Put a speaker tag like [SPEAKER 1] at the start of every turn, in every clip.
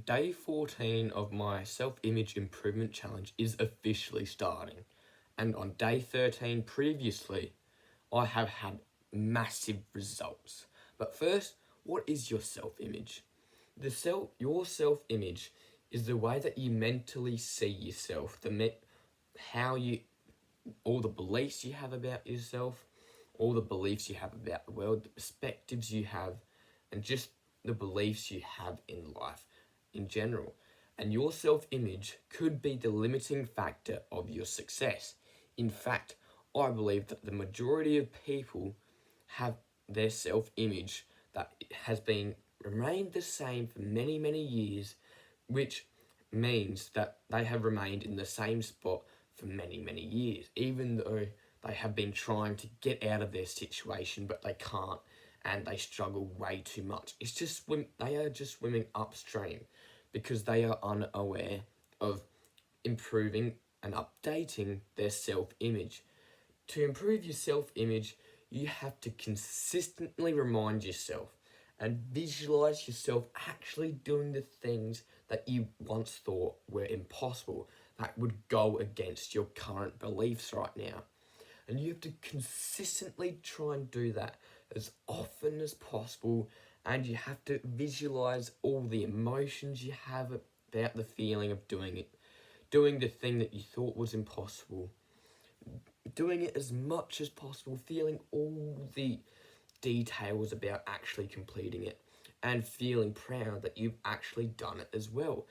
[SPEAKER 1] Day 14 of my self-image improvement challenge is officially starting. And on day 13 previously, I have had massive results. But first, what is your self-image? Your self-image is the way that you mentally see yourself, how you all the beliefs you have about yourself, all the beliefs you have about the world, the perspectives you have, and just the beliefs you have in life in general. And your self image could be the limiting factor of your success. In fact, I believe that the majority of people have their self image that has been remained the same for many, many years, which means that they have remained in the same spot for many, many years, even though they have been trying to get out of their situation, but they can't, and they struggle way too much. They are just swimming upstream because they are unaware of improving and updating their self-image. To improve your self-image, you have to consistently remind yourself and visualize yourself actually doing the things that you once thought were impossible, that would go against your current beliefs right now. And you have to consistently try and do that as often as possible, and you have to visualize all the emotions you have about the feeling of doing it, doing the thing that you thought was impossible, doing it as much as possible, feeling all the details about actually completing it, and feeling proud that you've actually done it as well.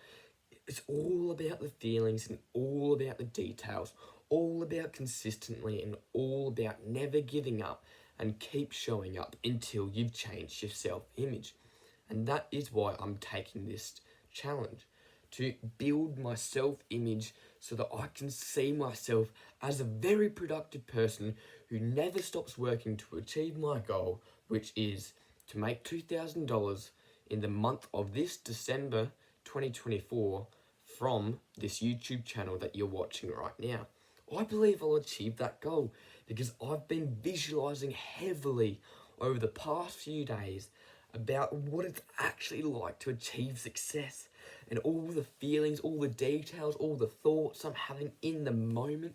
[SPEAKER 1] It's all about the feelings and all about the details, all about consistently and all about never giving up and keep showing up until you've changed your self-image. And that is why I'm taking this challenge, to build my self-image so that I can see myself as a very productive person who never stops working to achieve my goal, which is to make $2,000 in the month of this December 2024 from this YouTube channel that you're watching right now. I believe I'll achieve that goal because I've been visualizing heavily over the past few days about what it's actually like to achieve success and all the feelings, all the details, all the thoughts I'm having in the moment,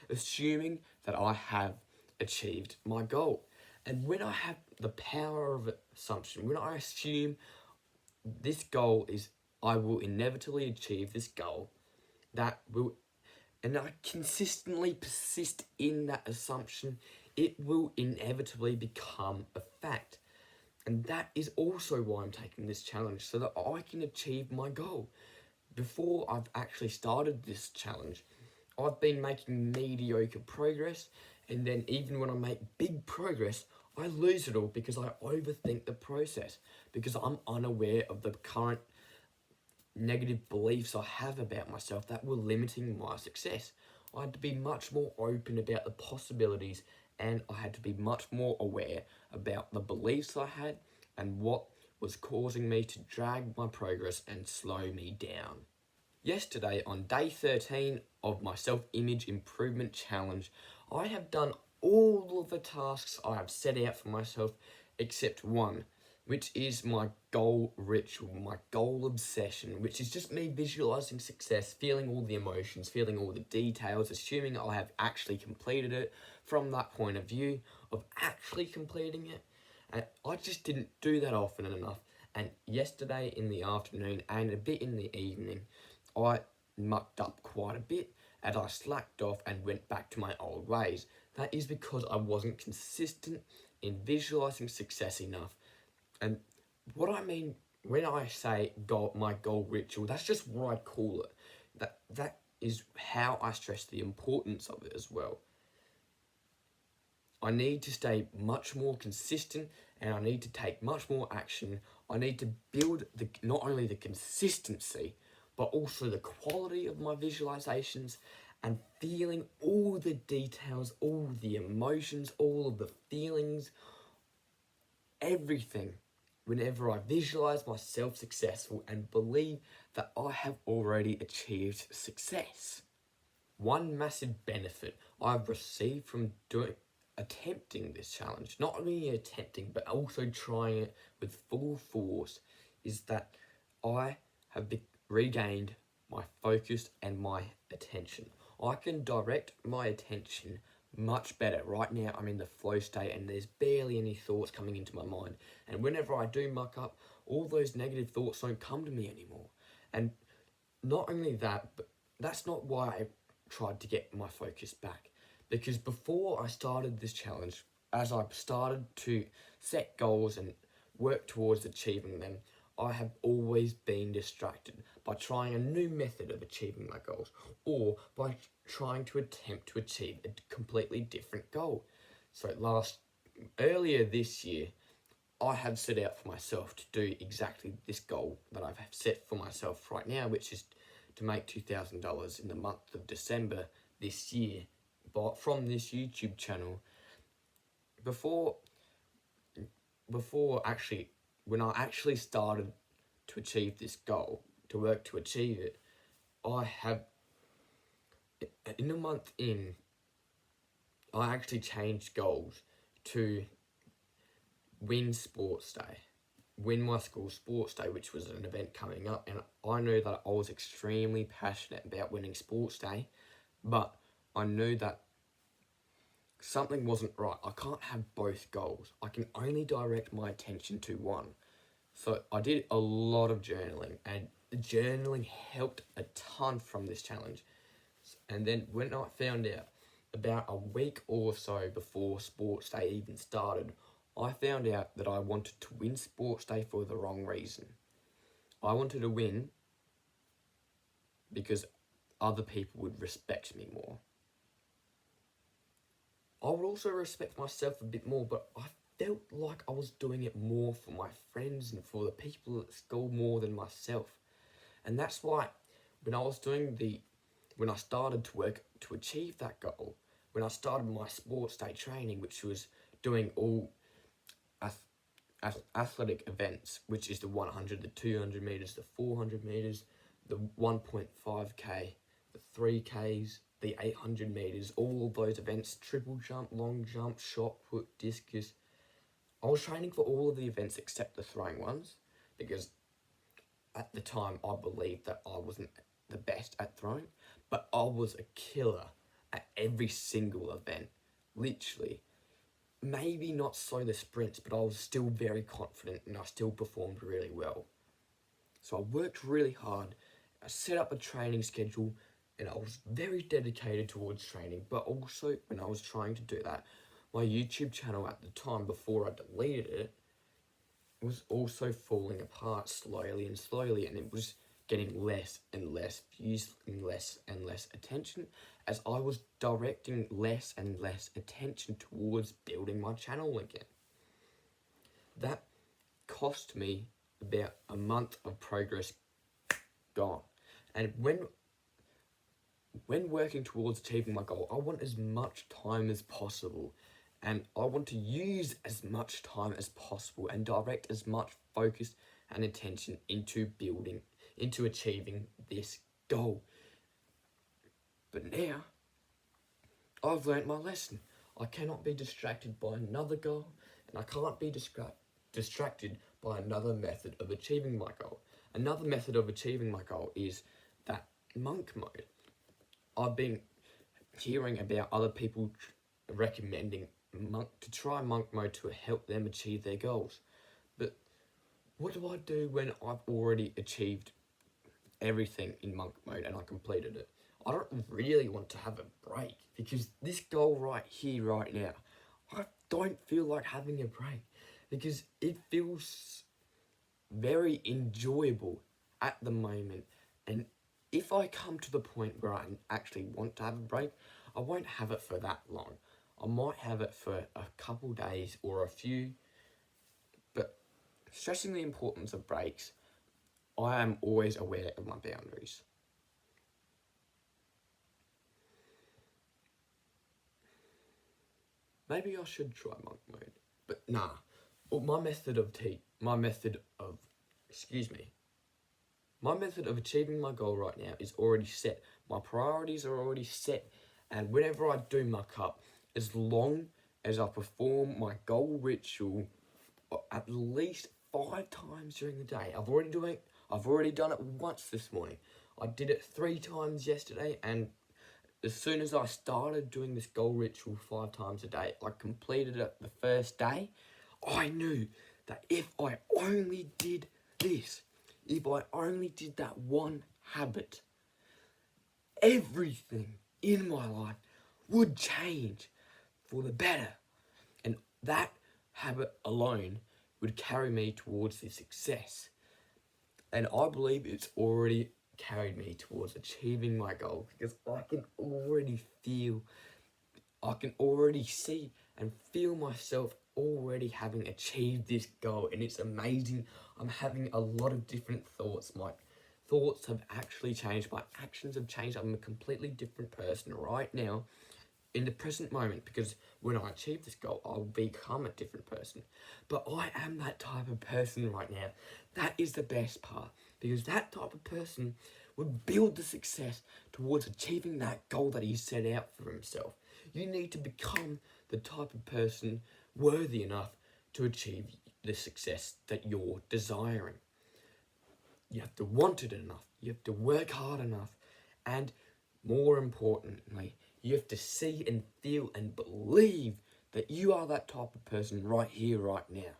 [SPEAKER 1] assuming that I have achieved my goal. And when I have the power of assumption, when I assume this goal is, I will inevitably achieve this goal, that will, and I consistently persist in that assumption, it will inevitably become a fact. And that is also why I'm taking this challenge, so that I can achieve my goal. Before I've actually started this challenge, I've been making mediocre progress, and then even when I make big progress, I lose it all because I overthink the process, because I'm unaware of the current negative beliefs I have about myself that were limiting my success. I had to be much more open about the possibilities, and I had to be much more aware about the beliefs I had and what was causing me to drag my progress and slow me down. Yesterday, on day 13 of my self-image improvement challenge, I have done all of the tasks I have set out for myself except one, which is my goal ritual, my goal obsession, which is just me visualizing success, feeling all the emotions, feeling all the details, assuming I have actually completed it from that point of view of actually completing it. And I just didn't do that often enough. And yesterday in the afternoon and a bit in the evening, I mucked up quite a bit and I slacked off and went back to my old ways. That is because I wasn't consistent in visualizing success enough. And what I mean when I say my goal ritual, that's just what I call it. That is how I stress the importance of it as well. I need to stay much more consistent, and I need to take much more action. I need to build not only the consistency, but also the quality of my visualizations, and feeling all the details, all the emotions, all of the feelings, everything whenever I visualize myself successful and believe that I have already achieved success. One massive benefit I've received from attempting this challenge, not only attempting but also trying it with full force, is that I have regained my focus and my attention. I can direct my attention much better. Right now, I'm in the flow state and there's barely any thoughts coming into my mind. And whenever I do muck up, all those negative thoughts don't come to me anymore. And not only that, but that's not why I tried to get my focus back. Because before I started this challenge, as I started to set goals and work towards achieving them, I have always been distracted by trying a new method of achieving my goals or by trying to attempt to achieve a completely different goal. So earlier this year, I have set out for myself to do exactly this goal that I've set for myself right now, which is to make $2,000 in the month of December this year, but from this YouTube channel. Before actually, when I actually started to achieve this goal, to work to achieve it, I have, in a month in, I actually changed goals to win sports day, win my school sports day, which was an event coming up, and I knew that I was extremely passionate about winning sports day, but I knew that something wasn't right. I can't have both goals. I can only direct my attention to one. So I did a lot of journaling, and the journaling helped a ton from this challenge. And then when I found out, about a week or so before sports day even started, I found out that I wanted to win sports day for the wrong reason. I wanted to win because other people would respect me more. I would also respect myself a bit more, but I felt like I was doing it more for my friends and for the people at school more than myself. And that's why when I started to work to achieve that goal, when I started my sports day training, which was doing all athletic events, which is the 100, the 200 meters, the 400 meters, the 1.5k, the 3ks, the 800 meters, all of those events, triple jump, long jump, shot put, discus. I was training for all of the events except the throwing ones, because at the time I believed that I wasn't the best at throwing, but I was a killer at every single event, literally. Maybe not so the sprints, but I was still very confident and I still performed really well. So I worked really hard, I set up a training schedule, and I was very dedicated towards training. But also, when I was trying to do that, my YouTube channel at the time, before I deleted it, was also falling apart slowly and slowly, and it was getting less and less views and less attention, as I was directing less and less attention towards building my channel again. That cost me about a month of progress gone. And when working towards achieving my goal, I want as much time as possible, and I want to use as much time as possible and direct as much focus and attention into achieving this goal. But now, I've learnt my lesson. I cannot be distracted by another goal, and I can't be distracted by another method of achieving my goal. Another method of achieving my goal is that monk mode. I've been hearing about other people recommending to try monk mode to help them achieve their goals. But what do I do when I've already achieved everything in monk mode and I completed it? I don't really want to have a break, because this goal right here, right now, I don't feel like having a break, because it feels very enjoyable at the moment. And if I come to the point where I actually want to have a break, I won't have it for that long. I might have it for a couple days or a few, but stressing the importance of breaks, I am always aware of my boundaries. Maybe I should try monk mode, but nah. Well, my method of achieving my goal right now is already set. My priorities are already set, and whenever I do muck up, as long as I perform my goal ritual at least 5 times during the day, I've already I've already done it once this morning. I did it 3 times yesterday, and as soon as I started doing this goal ritual 5 times a day, I completed it the first day. I knew that if I only did this, if I only did that one habit, everything in my life would change for the better. And that habit alone would carry me towards this success. And I believe it's already carried me towards achieving my goal, because I can already see and feel myself already having achieved this goal, and it's amazing. I'm having a lot of different thoughts. My thoughts have actually changed, my actions have changed. I'm a completely different person right now in the present moment, because when I achieve this goal, I'll become a different person. But I am that type of person right now. That is the best part, because that type of person would build the success towards achieving that goal that he set out for himself. You need to become the type of person worthy enough to achieve the success that you're desiring. You have to want it enough. You have to work hard enough. And more importantly, you have to see and feel and believe that you are that type of person right here, right now.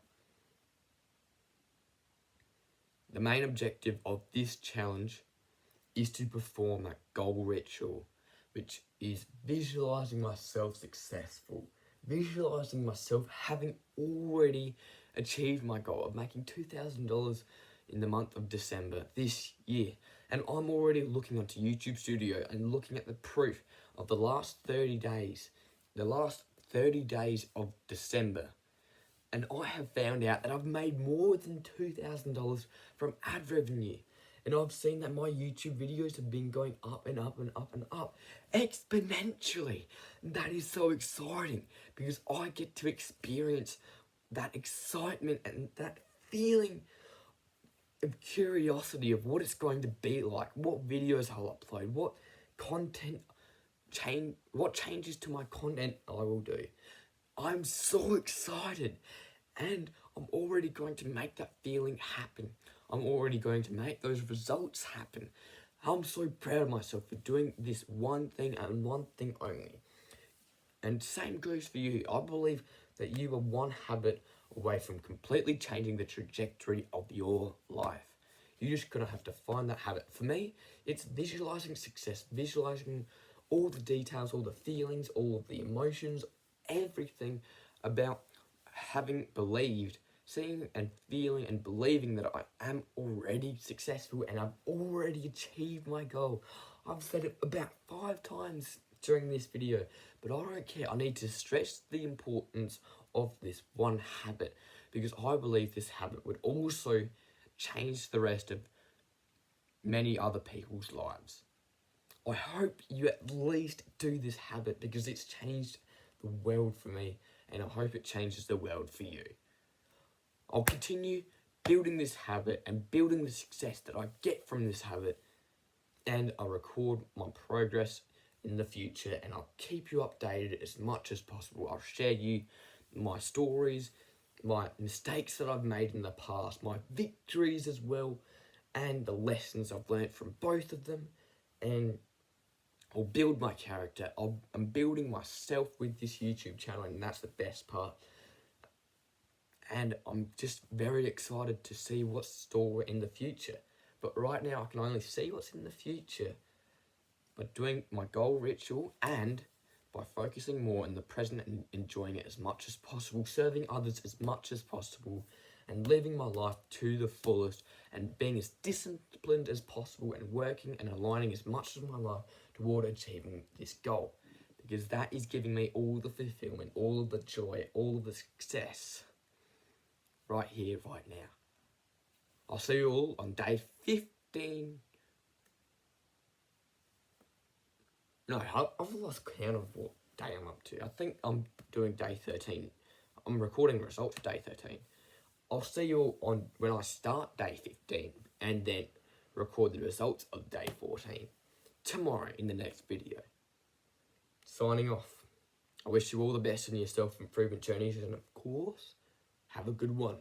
[SPEAKER 1] The main objective of this challenge is to perform that goal ritual, which is visualizing myself successful, visualizing myself having already achieved my goal of making $2,000 in the month of December this year. And I'm already looking onto YouTube Studio and looking at the proof of the last 30 days of December. And I have found out that I've made more than $2,000 from ad revenue. And I've seen that my YouTube videos have been going up and up and up and up exponentially. That is so exciting, because I get to experience that excitement and that feeling of curiosity of what it's going to be like, what videos I'll upload, what changes to my content I will do. I'm so excited, and I'm already going to make that feeling happen. I'm already going to make those results happen. I'm so proud of myself for doing this one thing and one thing only. And same goes for you. I believe that you are one habit away from completely changing the trajectory of your life. You just gotta have to find that habit. For me, it's visualizing success, visualizing all the details, all the feelings, all of the emotions, everything about having believed, seeing and feeling and believing that I am already successful and I've already achieved my goal. I've said it about 5 times during this video, but I don't care. I need to stress the importance of this one habit, because I believe this habit would also change the rest of many other people's lives. I hope you at least do this habit, because it's changed the world for me, and I hope it changes the world for you. I'll continue building this habit and building the success that I get from this habit, and I'll record my progress in the future, and I'll keep you updated as much as possible. I'll share you my stories, my mistakes that I've made in the past, my victories as well, and the lessons I've learned from both of them, and I'll build my character. I'm building myself with this YouTube channel, and that's the best part. And I'm just very excited to see what's store in the future. But right now, I can only see what's in the future by doing my goal ritual and by focusing more in the present and enjoying it as much as possible, serving others as much as possible, and living my life to the fullest, and being as disciplined as possible, and working and aligning as much of my life toward achieving this goal, because that is giving me all the fulfillment, all of the joy, all of the success right here, right now. I'll see you all on day 15. No, I've lost count of what day I'm up to. I think I'm doing day 13. I'm recording results for day 13. I'll see you all on when I start day 15, and then record the results of day 14 tomorrow in the next video. Signing off. I wish you all the best in your self-improvement journeys, and of course, have a good one.